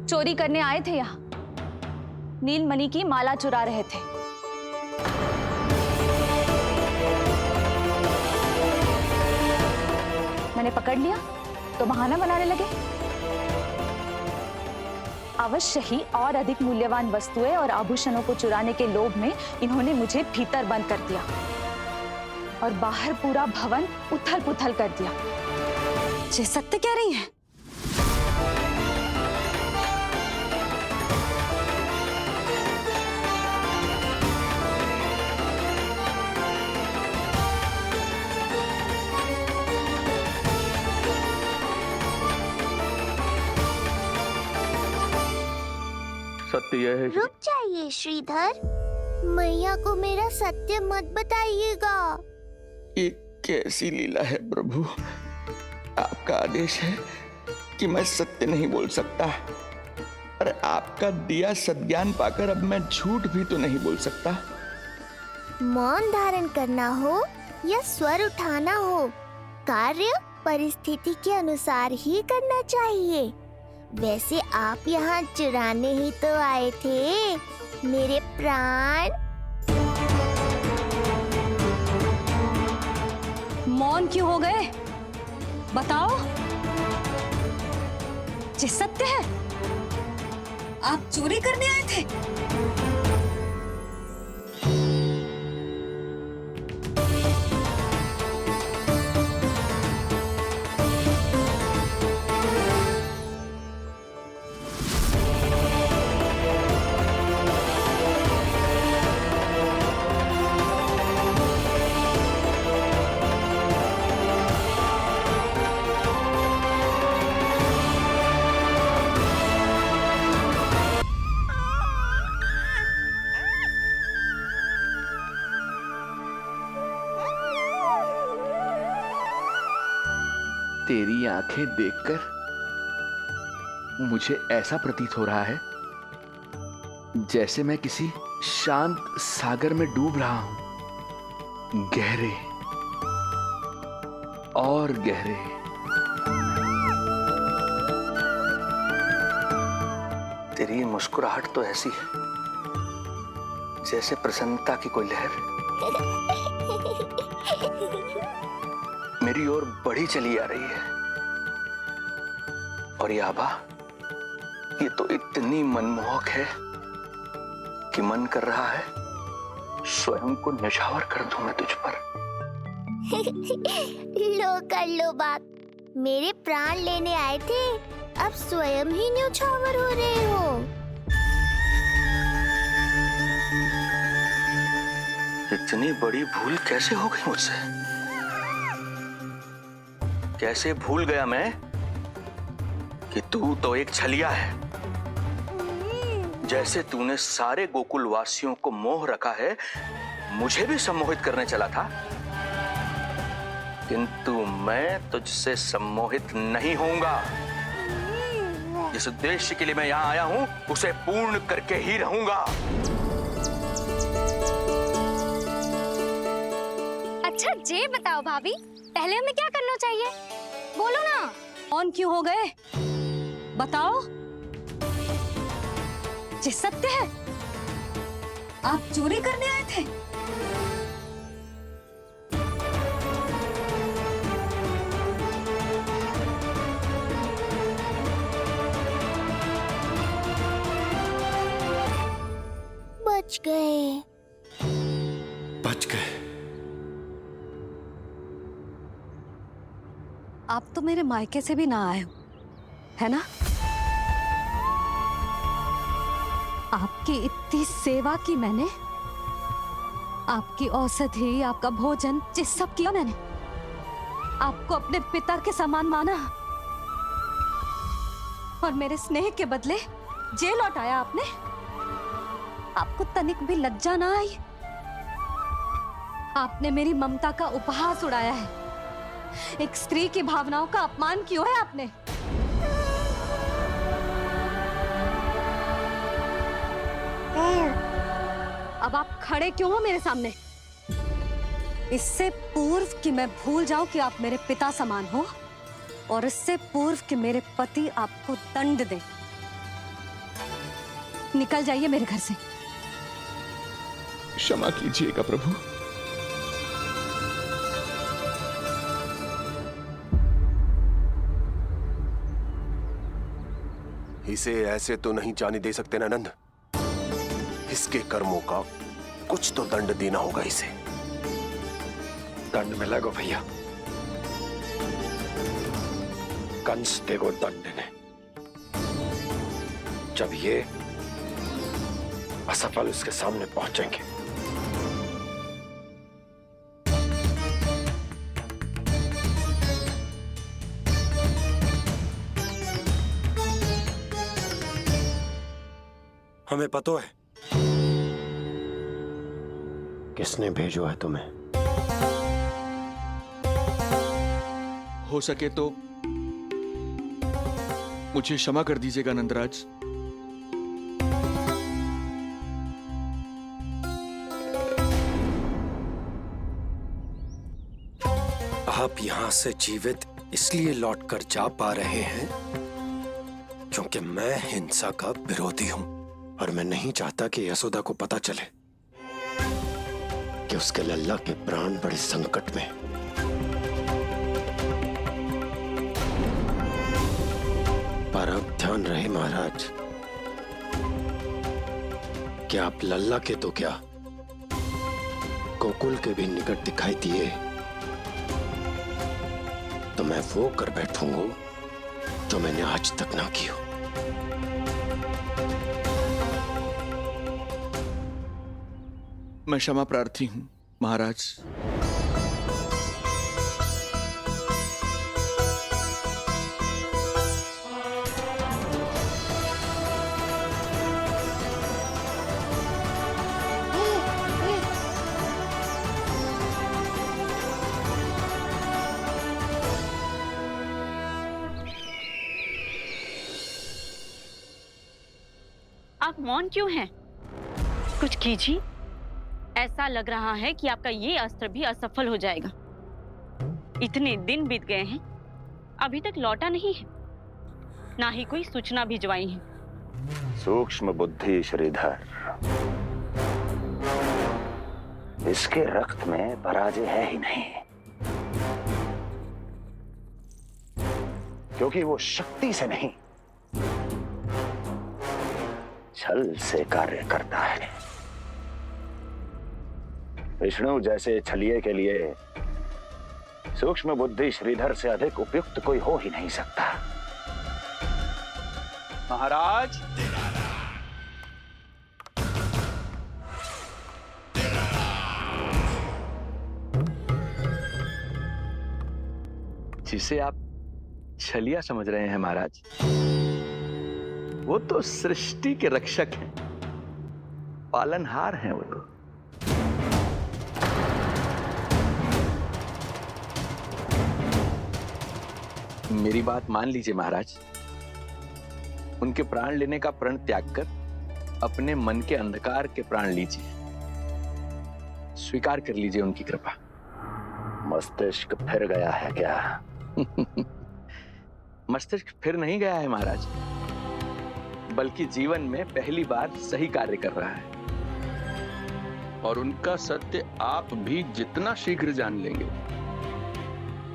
चोरी करने आए थे यहाँ, नीलमणि की माला चुरा रहे थे। मैंने पकड़ लिया तो बहाना बनाने लगे। अवश्य ही और अधिक मूल्यवान वस्तुएं और आभूषणों को चुराने के लोभ में इन्होंने मुझे भीतर बंद कर दिया और बाहर पूरा भवन उथल पुथल कर दिया। ये सत्य कह रही हैं? सत्य यह है। रुक जाइए श्रीधर, मैया को मेरा सत्य मत बताइएगा। ये कैसी लीला है प्रभु? आपका आदेश है कि मैं सत्य नहीं बोल सकता, पर आपका दिया सद्ज्ञान पाकर अब मैं झूठ भी तो नहीं बोल सकता। मौन धारण करना हो या स्वर उठाना हो, कार्य परिस्थिति के अनुसार ही करना चाहिए। वैसे आप यहाँ चुराने ही तो आए थे मेरे प्राण। मौन क्यों हो गए? बताओ, ये सत्य है? आप चोरी करने आए थे? तेरी आंखें देखकर मुझे ऐसा प्रतीत हो रहा है जैसे मैं किसी शांत सागर में डूब रहा हूं, गहरे और गहरे। तेरी मुस्कुराहट तो ऐसी है जैसे प्रसन्नता की कोई लहर मेरी ओर बढ़ी चली आ रही है। और ये आभा, ये तो इतनी मनमोहक है कि मन कर रहा है स्वयं को न्यौछावर कर दूं मैं तुझ पर। लो कर लो बात, मेरे प्राण लेने आए थे, अब स्वयं ही न्यौछावर हो रहे हो। इतनी बड़ी भूल कैसे हो गई मुझसे? कैसे भूल गया मैं कि तू तो एक छलिया है। जैसे तूने सारे गोकुल वासियों को मोह रखा है, मुझे भी सम्मोहित करने चला था, किंतु मैं तुझसे सम्मोहित नहीं होऊंगा। जिस उद्देश्य के लिए मैं यहां आया हूं उसे पूर्ण करके ही रहूंगा। अच्छा ये बताओ भाभी, पहले हमें क्या करना चाहिए? बोलो ना। कौन क्यों हो गए? बताओ। ये सत्य है? आप चोरी करने आए थे? बच गए। बच गए। आप तो मेरे मायके से भी ना आए हो, है ना? आपकी इतनी सेवा की मैंने, आपकी औषधि, आपका भोजन, ये सब किया मैंने। आपको अपने पिता के समान माना और मेरे स्नेह के बदले जेल लौटाया आपने। आपको तनिक भी लज्जा ना आई? आपने मेरी ममता का उपहास उड़ाया है। एक स्त्री की भावनाओं का अपमान किया है आपने। अब आप खड़े क्यों हो मेरे सामने? इससे पूर्व कि मैं भूल जाऊं कि आप मेरे पिता समान हो, और इससे पूर्व कि मेरे पति आपको दंड दे, निकल जाइए मेरे घर से। क्षमा कीजिएगा प्रभु। इसे ऐसे तो नहीं जाने दे सकते ना नंद। इसके कर्मों का कुछ तो दंड देना होगा इसे। दंड मिलेगा भैया, कंस देगो दंड ने। जब ये असफल उसके सामने पहुंचेंगे। हमें पता है किसने भेजो है तुम्हें। हो सके तो मुझे क्षमा कर दीजिएगा नंदराज। आप यहां से जीवित इसलिए लौटकर जा पा रहे हैं क्योंकि मैं हिंसा का विरोधी हूं, और मैं नहीं चाहता कि यशोदा को पता चले कि उसके लल्ला के प्राण बड़े संकट में। पर अब ध्यान रहे महाराज कि आप लल्ला के तो क्या, गोकुल के भी निकट दिखाई दिए तो मैं वो कर बैठूंगा जो मैंने आज तक ना किया। मैं क्षमा प्रार्थी हूं महाराज। आप मौन क्यों हैं? कुछ कीजिए। ऐसा लग रहा है कि आपका ये अस्त्र भी असफल हो जाएगा। इतने दिन बीत गए हैं, अभी तक लौटा नहीं है, ना ही कोई सूचना भिजवाई है। सूक्ष्म बुद्धि श्रीधर, इसके रक्त में पराजय है ही नहीं, क्योंकि वो शक्ति से नहीं, छल से कार्य करता है। विष्णु जैसे छलिए के लिए सूक्ष्म बुद्धि श्रीधर से अधिक उपयुक्त कोई हो ही नहीं सकता। महाराज, जिसे आप छलिया समझ रहे हैं महाराज, वो तो सृष्टि के रक्षक हैं, पालनहार हैं वो तो। मेरी बात मान लीजिए महाराज, उनके प्राण लेने का प्रण त्याग कर अपने मन के अंधकार के प्राण लीजिए, स्वीकार कर लीजिए उनकी कृपा। मस्तिष्क फिर गया है क्या? मस्तिष्क फिर नहीं गया है महाराज, बल्कि जीवन में पहली बार सही कार्य कर रहा है। और उनका सत्य आप भी जितना शीघ्र जान लेंगे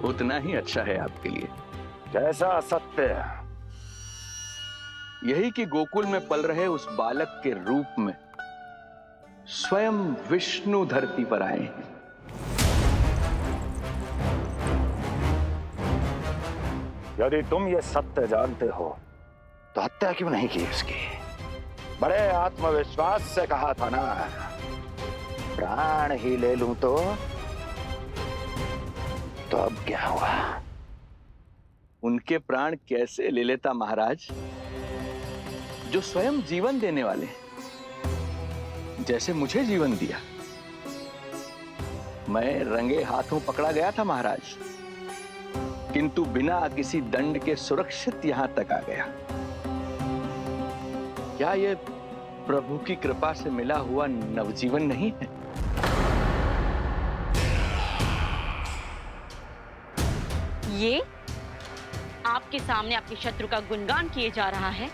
उतना ही अच्छा है आपके लिए। कैसा सत्य? यही कि गोकुल में पल रहे उस बालक के रूप में स्वयं विष्णु धरती पर आए हैं। यदि तुम ये सत्य जानते हो तो हत्या क्यों नहीं की उसकी? बड़े आत्मविश्वास से कहा था ना, प्राण ही ले लूं तो अब क्या हुआ? उनके प्राण कैसे ले लेता महाराज, जो स्वयं जीवन देने वाले, जैसे मुझे जीवन दिया। मैं रंगे हाथों पकड़ा गया था महाराज, किंतु बिना किसी दंड के सुरक्षित यहां तक आ गया। क्या यह प्रभु की कृपा से मिला हुआ नवजीवन नहीं है? ये आपके सामने आपके शत्रु का गुणगान किए जा रहा है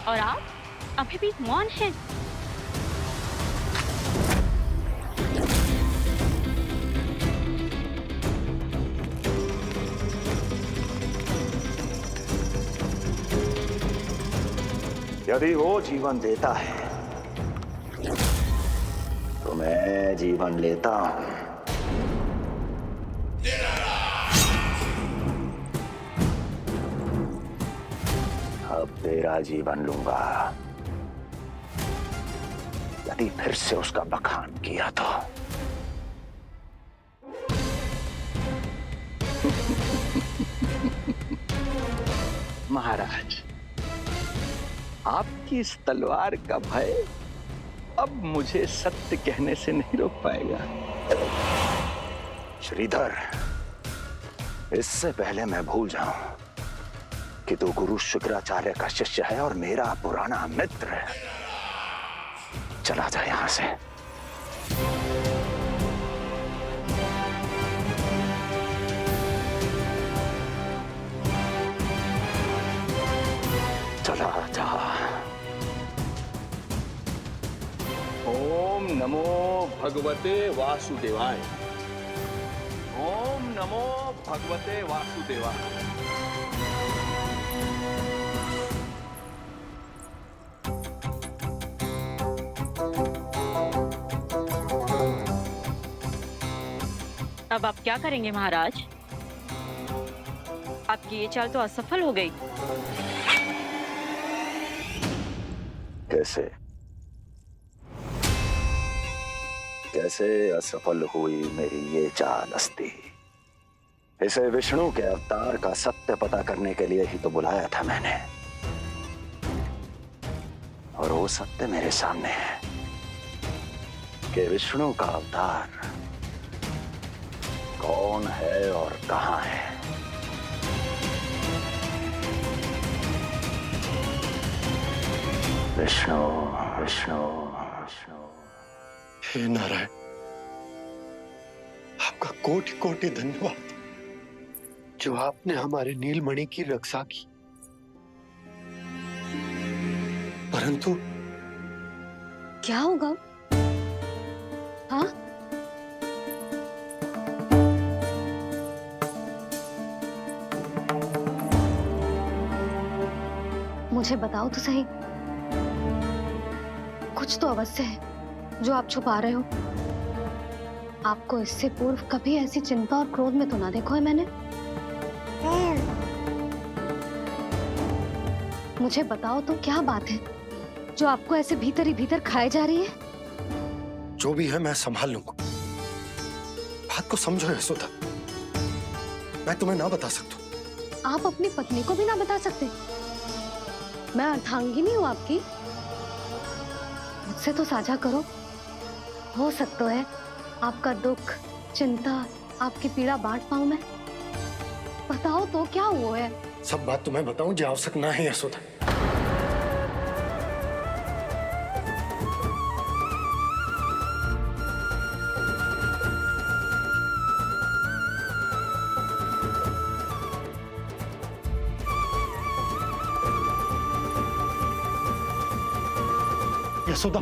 और आप अभी भी मौन हैं। यदि वो जीवन देता है तो मैं जीवन लेता हूं। अब तेरा जीवन लूंगा यदि फिर से उसका बखान किया तो। महाराज, आपकी इस तलवार का भय अब मुझे सत्य कहने से नहीं रोक पाएगा। श्रीधर, इससे पहले मैं भूल जाऊं कि तू गुरु शुक्राचार्य का शिष्य है और मेरा पुराना मित्र है, चला जा यहां से। चला जा। ओम नमो भगवते वासुदेवाय। ओम नमो भगवते वासुदेवाय। अब आप क्या करेंगे महाराज? आपकी ये चाल तो असफल हो गई। कैसे कैसे असफल हुई मेरी ये चाल अस्ती? इसे विष्णु के अवतार का सत्य पता करने के लिए ही तो बुलाया था मैंने, और वो सत्य मेरे सामने है कि विष्णु का अवतार कौन है और कहां है। विष्णु विष्णु विष्णु। हे नारायण, आपका कोटि कोटि धन्यवाद जो आपने हमारे नीलमणि की रक्षा की। परंतु क्या होगा? हाँ, मुझे बताओ तो सही, कुछ तो अवश्य है जो आप छुपा रहे हो। आपको इससे पूर्व कभी ऐसी चिंता और क्रोध में तो ना देखो है मैंने। मुझे बताओ तो क्या बात है जो आपको ऐसे भीतर ही भीतर खाए जा रही है? जो भी है मैं संभाल लूंगा। बात को समझो यशोदा, मैं तुम्हें ना बता सकता। आप अपनी पत्नी को भी ना बता सकते? मैं अर्धांगिनी हूँ आपकी, मुझसे तो साझा करो। हो सकता है आपका दुख, चिंता, आपकी पीड़ा बांट पाऊं मैं। बताओ तो क्या हुआ है? सब बात तुम्हें बताऊं जो आवश्यक ना है यशोदा। यशोदा,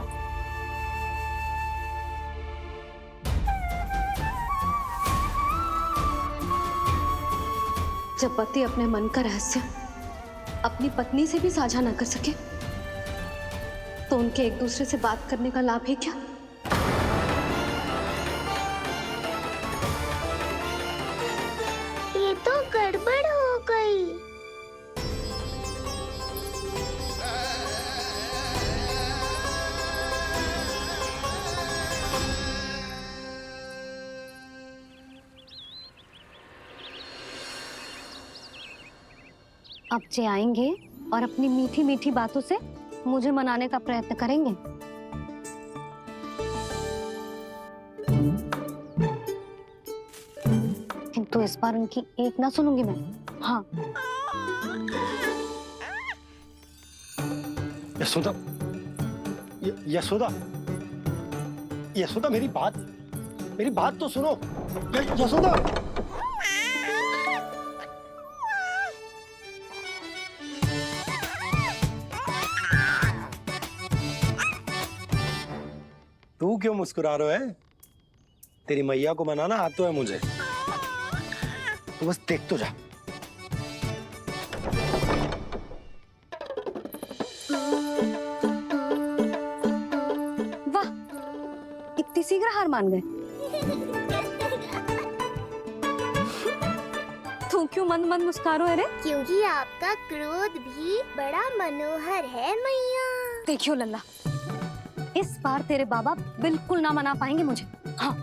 जब पति अपने मन का रहस्य अपनी पत्नी से भी साझा न कर सके तो उनके एक दूसरे से बात करने का लाभ है क्या? ये तो गड़बड़ हो गई। अब जे आएंगे और अपनी मीठी मीठी बातों से मुझे मनाने का प्रयत्न करेंगे। किंतु इस बार उनकी एक ना सुनूंगी मैं। हाँ, यशोदा, यशोदा, यशोदा, मेरी बात तो सुनो। यशोदा, तू क्यों मुस्कुरा रहा है? तेरी मैया को मनाना आता है मुझे। तू बस देख तो जा। वाह, इतनी शीघ्र हार मान गए। तू क्यों मंद मंद मुस्कुरा रहे रे? क्योंकि आपका क्रोध भी बड़ा मनोहर है मैया। देखियो लल्ला, इस बार तेरे बाबा बिल्कुल ना मना पाएंगे मुझे। हाँ,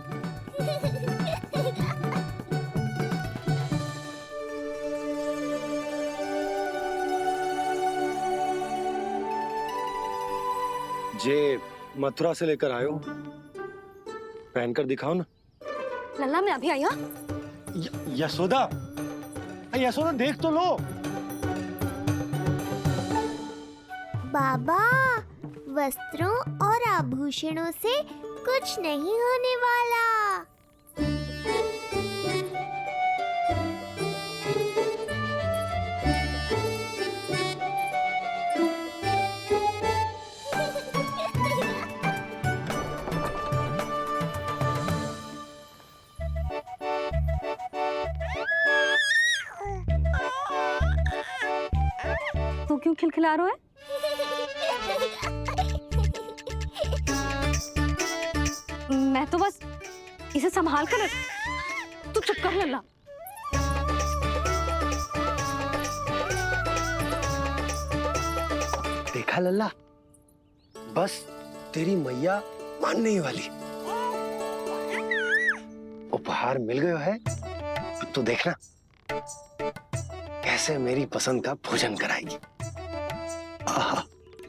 जे मथुरा से लेकर आयो, पहनकर दिखाओ ना। लल्ला मैं अभी आई। हाँ, यशोदा, यशोदा देख तो लो। बाबा, वस्त्रों और आभूषणों से कुछ नहीं होने वाला। तू क्यों खिलखिला रहा है? मैं तो बस इसे संभाल कर तू चुप कर लल्ला। देखा लल्ला, बस तेरी मैया मानने ही वाली। उपहार मिल गया है, अब तो देखना कैसे मेरी पसंद का भोजन कराएगी।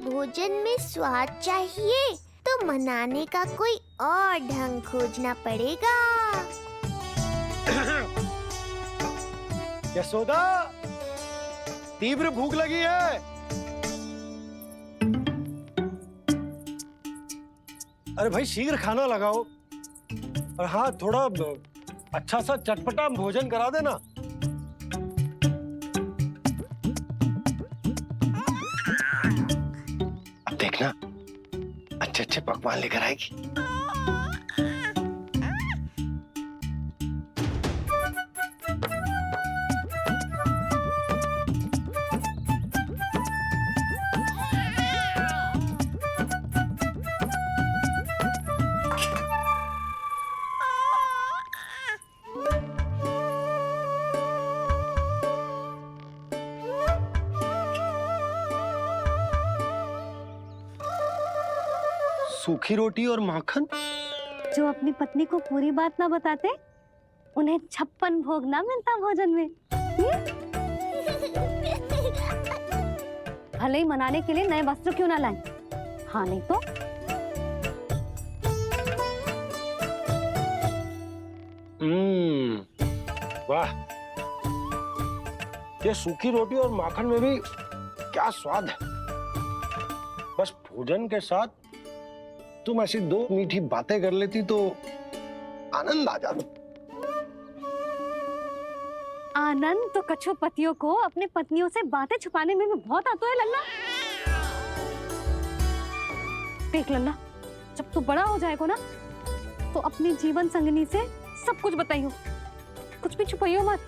भोजन में स्वाद चाहिए तो मनाने का कोई और ढंग खोजना पड़ेगा। यशोदा, तीव्र भूख लगी है। अरे भाई शीघ्र खाना लगाओ, और हाँ थोड़ा अच्छा सा चटपटा भोजन करा देना। अब देखना अच्छे अच्छे पकवान लेकर आएगी। सूखी रोटी और माखन? जो अपनी पत्नी को पूरी बात ना बताते, उन्हें 56 भोग ना मिलता भोजन में। भले ही मनाने के लिए नए वस्त्र क्यों ना लाएं, हाँ नहीं तो वाह, ये सूखी रोटी और माखन में भी क्या स्वाद है। बस भोजन के साथ तुम ऐसी 2 मीठी बातें कर लेती तो आनंद आ जाता। आनंद तो कछुआ पतियों को अपने पत्नियों से बातें छुपाने में भी बहुत आता है लल्ला। देख लल्ला, जब तू बड़ा हो जाएगा ना तो अपनी जीवन संगनी से सब कुछ बताइयो, कुछ भी छुपाइयो मत।